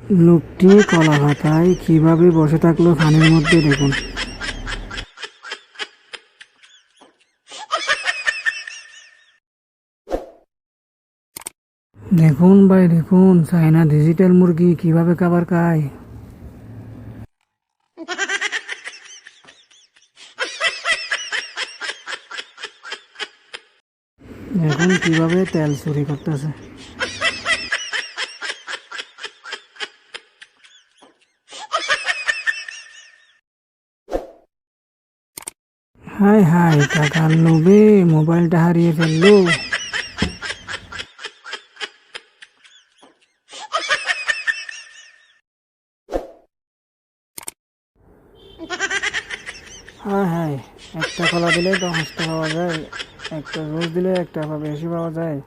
লোকটি কলা পাতায় কিভাবে বসে থাকলো ফানির মধ্যে দেখুন। দেখুন ভাই দেখুন, চায়না ডিজিটাল মুরগি কিভাবে খাবার খায়। দেখুন কিভাবে তেল চুরি করতেছে। হাই হাই, টাকার লোভে মোবাইলটা হারিয়ে ফেললো। হ্যাঁ হ্যাঁ, একটা কলা দিলে 10টা পাওয়া যায়, একটা রোজ দিলে একটা বা বেশি পাওয়া যায়।